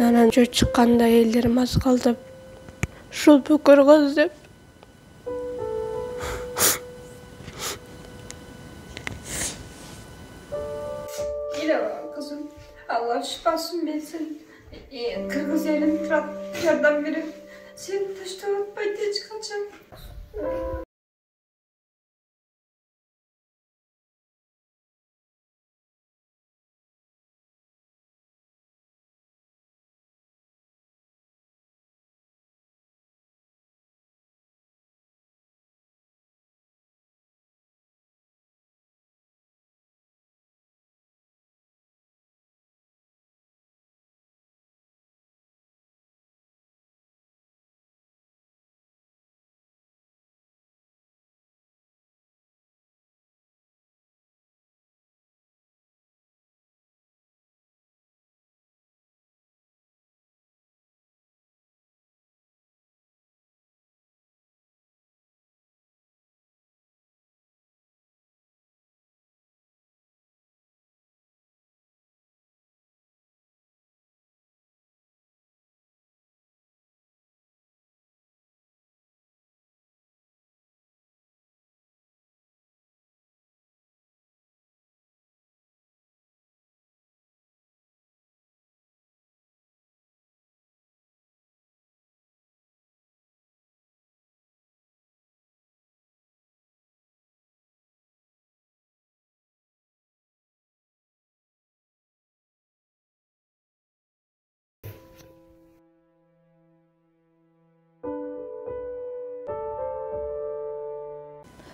Анан жөө чыкканда элдерим аз калдып, ушул бүкүр кыз деп. Kızım, Allah şifasını versin. Kırgız elin turat, yardım verip seni taşta atmayı diye çıkacağım.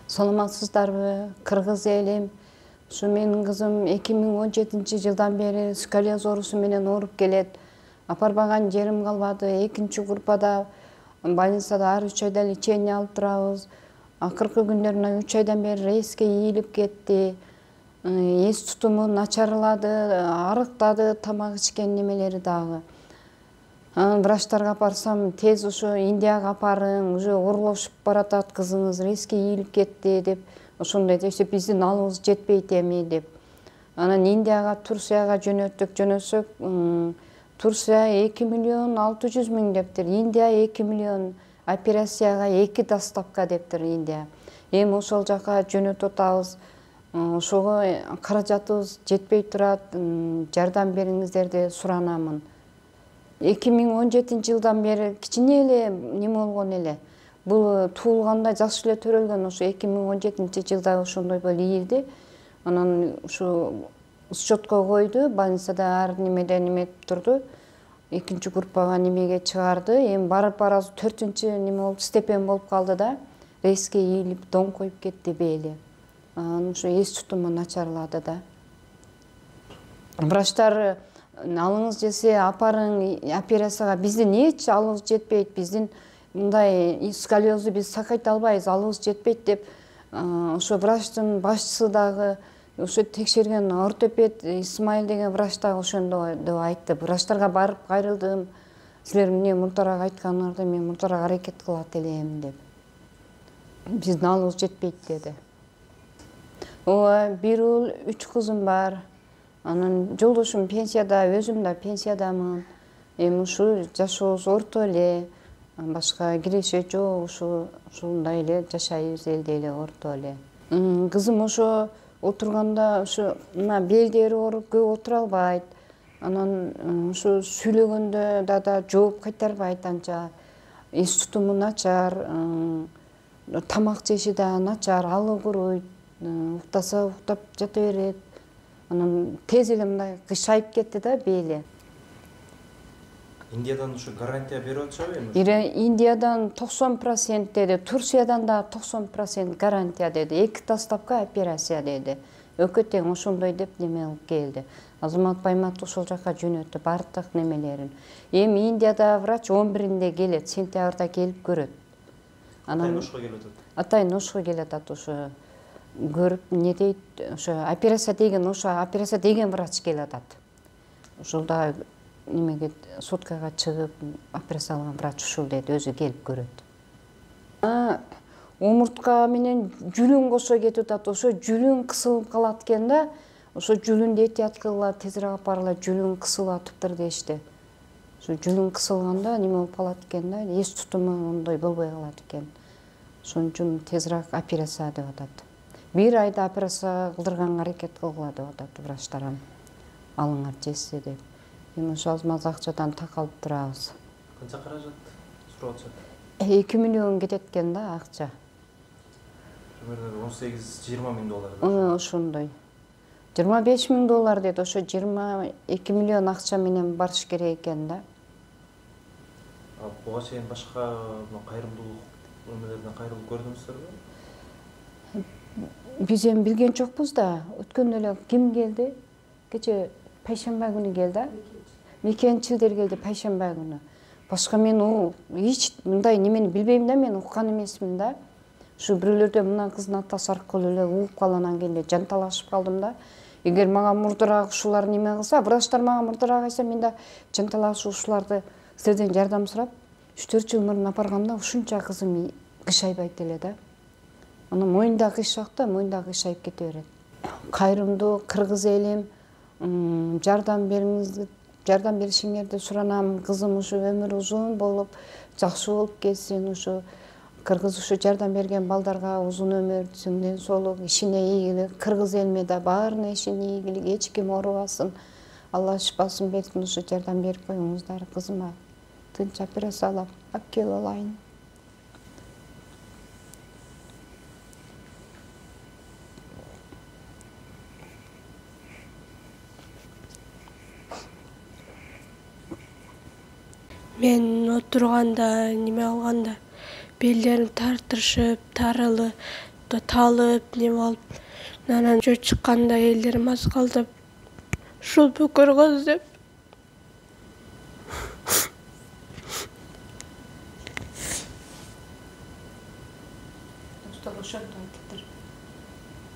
Саламатсыздарбы, кыргыз элим. Ушу менин кызым 2017-жылдан бери сколиоз оорусу менен ооруп келет. Апарбаган жерим калбады. Экинчи группада больницада ар 3 айда лечение алып турабыз. Акыркы күндөр мына 3 айдан бери резко ийилип кетти. Эс тутуму начарлады, арыктады, тамак ичкен немелери дагы. Врачтарга барсам, тез ушу Индияга апарың, уже оорлошуп баратат кызыңыз, резко ийилип кетти деп, ошондой деп, биздин алыбыз жетпейт эми деп. Анан Индияга, Турцияга жөнөтсөк, Турция 2 миллион 600 000 дептир, Индия 2 миллион, операцияга 2 доставка дептир Индия. Эми ошол жака жөнөтүп атабыз. Ошого каражатыбыз жетпей турат, жардам бериңиздер деп суранамын. 2017-жылдан бери кичине эле неме болгон эле. Бул туулганда жакшы эле төрөлгөн, ошо 2017-жылда ошондой болуп ийилди. Анан ушу счетко койду, больницада ар немеден неме турду. Экинчи группага немеге чыгарды. Эми барып барабыз 4-чү неме болуп, степень болуп калды да. Резко ийилип, доңкоюп кетти бели. Анан ушу эс тутуму начарлады да. Врачтар алыңыз жесе апарың операцияга, биздин эч алыбыз жетпейт, биздин мындай сколиозду биз сакайта албайбыз, алыбыз жетпейт деп ошо врачтын башчысы дагы, ошо текшерген ортопед Исмаил деген врач дагы ошондой деп айтты. Врачтарга барып кайрылдым, силер эмне мурдараак айтканыңарды мен мурдараак аракет кылат элем деп. Биздин алыбыз жетпейт деди. Ооба, 1 уул 3 кызым бар. Анан жолдошум пенсияда, өзүм да пенсиядамын. Эми ушу жашообуз орто эле, башка киреше жок, ушундай эле жашайбыз, элде эле орто эле. Кызым ошо отурганда ушу мына белдери ооруп көп отура албайт. Анан ушу сүйлөгөндө да жооп кайтарбайт анча. Эс тутуму начар, тамак жеши да начар, алы куруйт, уктаса уктап жата берет. Анан тез эле мындай кышайып кетти да бели. Индиядан ушу гарантия берип атышабы эми? Индиядан 90% деди, Турциядан да 90% гарантия деди. 2 доставка операция деди. Өкө тең ошондой деп неме кылып келди. Азамат Баймат ошол жака жөнөттү бардык немелерин. Эми Индияда врач 11-inde келет, сентябрда келип көрөт. Атайын ошко келип атат. Атайын ошко келип атат ошо. Көрүп не дейт, ошо операция деген врач келип атат. Ошол да немеге соткага чыгып операцияланган врач ушул дейт, өзү келип көрөт. Омуртка менен жүлүн кошо кетип атат, ошо жүлүн кысылып калат экен да, ошо жүлүндү этият кылгыла, тезирээк апаргыла, жүлүн кысылып атыптыр дешти. Şu жүнүң кысылганда неме болуп калат экен да, эс тутуму ондой болбой калат экен. Ошон үчүн тезирээк операция деп атат. 1 айда операция кылдырганга аракет кылгыла деп атат врачтарым. Алыңар жессе деп. Эми ошо аз акчадан такалып турабыз. Канча каражат сурап атышат? 2 миллион кетет экен да акча. Примерно 18-20 миң доллар. Ошондой. 25 миң доллар дейт, ошо 22 миллион акча менен барыш керек экен да. Буга чейин башка кайрымдуулук өмөлөрдөн кайрылып көрдүңүздөрбү? Биз эми билген жокпуз да. Өткөндө эле ким келди? Кече пайшемба күнү келди. Мекенчилдер келди пайшемба күнү. Башка мен эч мындай немени билбейм да, мен уккан эмесмин да. Ушу бирөөлөрдө мына кыздын атасы аркылуу эле угуп калып анан кийин жанталашып калдым да. Эгер мага мурдураак ушулар неме кылса, врачтар мага мурдураак айса, мен да жанталашып ушуларды сиздерден жардам сурап, 3-4 жыл мурун апаргамда ушунча кызым кыйшайбайт эле да. Анан моюнда кыйшак да, моюнда кыйшайып кете берет. Кайрымдуу кыргыз элим, жардам беришиңерди суранам. Кызым ушу өмүрү узун болуп, жакшы болуп кетсин. Ушу кыргыз ушу жардам берген балдарга узун өмүр, ден соолук, ишине ийгилик, кыргыз элиме да баарына ишине ийгилик, эч ким оорубасын. Алла шифасын берсин, ушу жардам берип коюңуздар кызыма. Тынч операциялап алып келип алайын. Мен отурганда неме кылганда белдерим тартышып, тарылып, талып, неме болуп, анан жөө чыкканда элдерим аз калдып, ушул бүкүр кыз деп. Достор ошондо айтыптыр.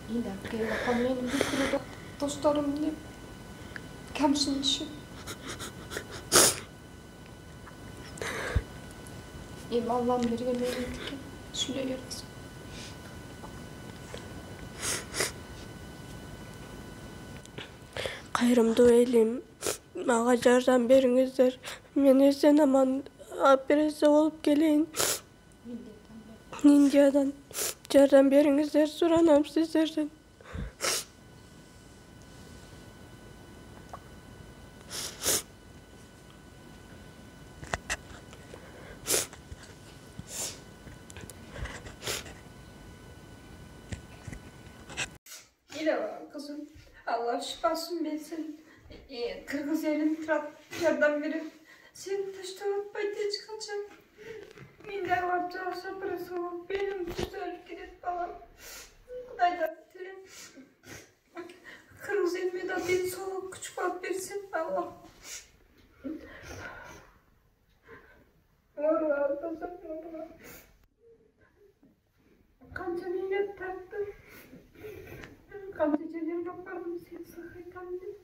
Ыйлап келип апам менин бүкүрү досторум деп камсынышып. Эми Аллам берген эркекке сүйлөй берсин. Кайрымдуу элим, мага жардам бериңиздер. Мен эсен аман операция болуп келейин. Индиядан жардам бериңиздер, суранам сиздерден. Kızım, Allah şifasını versin. Kırgız elim yardım verip seni taşta atmayı diye çıkacağım. Minder var çalışa parası var. Benim güzel gidip falan. Kudaydan dilerim. Kırgız elime de bir soğuk küçük at versin. Allah. Var kızım var. Kanca millet taktı. Kanca celim yapardım seni sakaytan diye.